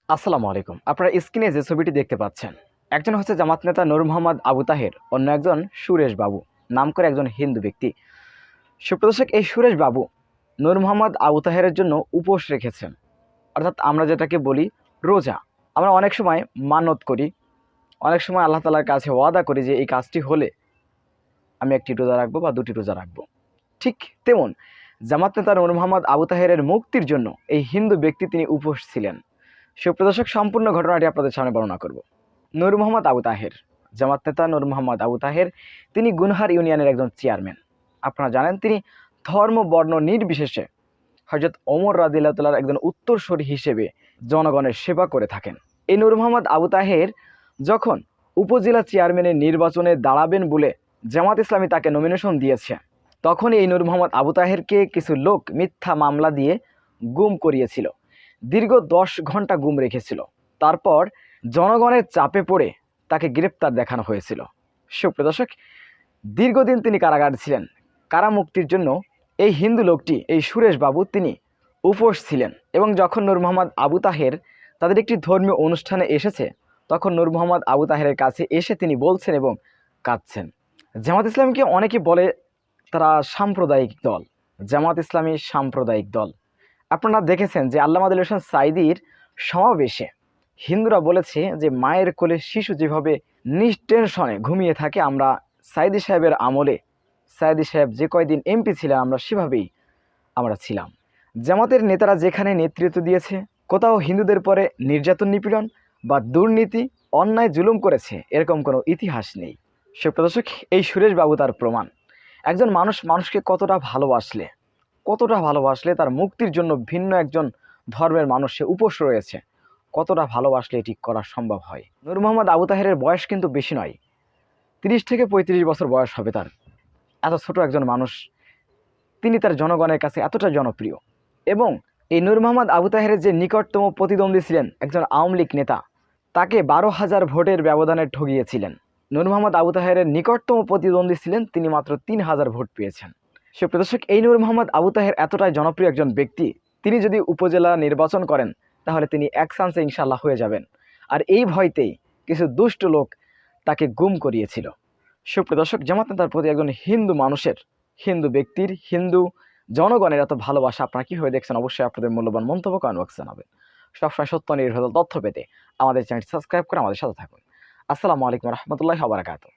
আসসালামু আলাইকুম। আপনারা স্ক্রিনে যে ছবিটি দেখতে পাচ্ছেন, একজন হচ্ছে জামাত নেতা নূর মোহাম্মদ আবু তাহের, অন্য একজন সুরেশ বাবু নাম করে একজন হিন্দু ব্যক্তি। সুপ্রদর্শক, এই সুরেশ বাবু নূর মোহাম্মদ আবু তাহেরের জন্য উপোস রেখেছেন, অর্থাৎ আমরা যেটাকে বলি রোজা। আমরা অনেক সময় মানত করি, অনেক সময় আল্লাহ তাআলার কাছে ওয়াদা করি যে এই কাজটি হলে আমি একটি রোজা রাখবো বা দুটি রোজা রাখবো। ঠিক তেমন জামাত নেতা নূর মোহাম্মদ আবু তাহেরের মুক্তির জন্য এই হিন্দু ব্যক্তি তিনি উপোস ছিলেন। সুপ্রদর্শক, সম্পূর্ণ ঘটনাটি আপনাদের সামনে বর্ণনা করব। নূর মোহাম্মদ আবু তাহের, জামাত নেতা নূর মোহাম্মদ আবু তাহের, তিনি গুনহার ইউনিয়নের একজন চেয়ারম্যান। আপনারা জানেন তিনি ধর্ম বর্ণ নির্বিশেষে হযরত ওমর রাদিয়াল্লাহু তাআলার একজন উত্তরসূরি হিসেবে জনগণের সেবা করে থাকেন। এই নূর মোহাম্মদ আবু তাহের যখন উপজেলা চেয়ারম্যানের নির্বাচনে দাঁড়াবেন বলে জামাত ইসলামী তাকে নমিনেশন দিয়েছে, তখন এই নূর মোহাম্মদ আবু তাহেরকে কিছু লোক মিথ্যা মামলা দিয়ে গুম করিয়েছিল। দীর্ঘ 10 ঘন্টা গুম রেখেছিল। তারপর জনগণের চাপে পড়ে তাকে গ্রেপ্তার দেখানো হয়েছিল। সুপ্রিয় দর্শক, দীর্ঘদিন তিনি কারাগারে ছিলেন। কারামুক্তির জন্য এই হিন্দু লোকটি, এই সুরেশ বাবু, তিনি উপোস ছিলেন। এবং যখন নূর মোহাম্মদ আবু তাহের তাদের একটি ধর্মীয় অনুষ্ঠানে এসেছে, তখন নূর মোহাম্মদ আবু তাহেরের কাছে এসে তিনি বলছেন এবং কাঁদছেন। জামাত ইসলামীকে অনেকে বলে তারা সাম্প্রদায়িক দল। জামাত ইসলামী সাম্প্রদায়িক দল। আপনারা দেখেছেন যে আল্লামা আদিল হোসেন সাঈদীর সমাবেশে হিন্দুরা বলেছে যে মায়ের কোলে শিশু যেভাবে নিষ্টেনশনে ঘুমিয়ে থাকে, আমরা সাঈদী সাহেবের আমলে, সাঈদী সাহেব যে কয়দিন এমপি ছিলেন, আমরা সেভাবেই আমরা ছিলাম। জামাতের নেতারা যেখানে নেতৃত্ব দিয়েছে, কোথাও হিন্দুদের পরে নির্যাতন, নিপীড়ন বা দুর্নীতি, অন্যায়, জুলুম করেছে এরকম কোনো ইতিহাস নেই। সুপ্রদর্শক, এই সুরেশ বাবু তার প্রমাণ। একজন মানুষ মানুষকে কতটা ভালোবাসলে তার মুক্তির জন্য ভিন্ন একজন ধর্মের মানুষ সে উপোস রয়েছে, কতটা ভালোবাসলে এটি করা সম্ভব হয়। নূর মোহাম্মদ আবু তাহেরের বয়স কিন্তু বেশি নয়, 30 থেকে 35 বছর বয়স হবে তার। এত ছোট একজন মানুষ, তিনি তার জনগণের কাছে এতটা জনপ্রিয়। এবং এই নূর মোহাম্মদ আবু তাহেরের যে নিকটতম প্রতিদ্বন্দ্বী ছিলেন একজন আওয়ামী লীগ নেতা, তাকে 12,000 ভোটের ব্যবধানে ঠগিয়েছিলেন। নূর মোহাম্মদ আবু তাহেরের নিকটতম প্রতিদ্বন্দ্বী ছিলেন, তিনি মাত্র 3,000 ভোট পেয়েছেন। সুপ্রিয় দর্শক, এই নূর মোহাম্মদ আবু তাহের এতটাই জনপ্রিয় একজন ব্যক্তি, তিনি যদি উপজেলা নির্বাচন করেন তাহলে তিনি এক চান্সে ইনশাল্লাহ হয়ে যাবেন। আর এই ভয়তেই কিছু দুষ্ট লোক তাকে গুম করিয়েছিল। সুপ্রিয় দর্শক, জামাত নেতার প্রতি একজন হিন্দু মানুষের, হিন্দু ব্যক্তির, হিন্দু জনগণের এত ভালোবাসা আপনারা কীভাবে দেখছেন? অবশ্যই আপনাদের মূল্যবান মন্তব্য কমেন্ট বক্সে জানাবেন। সবসময় সত্য নির্ভর তথ্য পেতে আমাদের চ্যানেলটি সাবস্ক্রাইব করে আমাদের সাথে থাকুন। আসসালামু আলাইকুম রহমতুল্লাহি ওয়া বারাকাতুহু।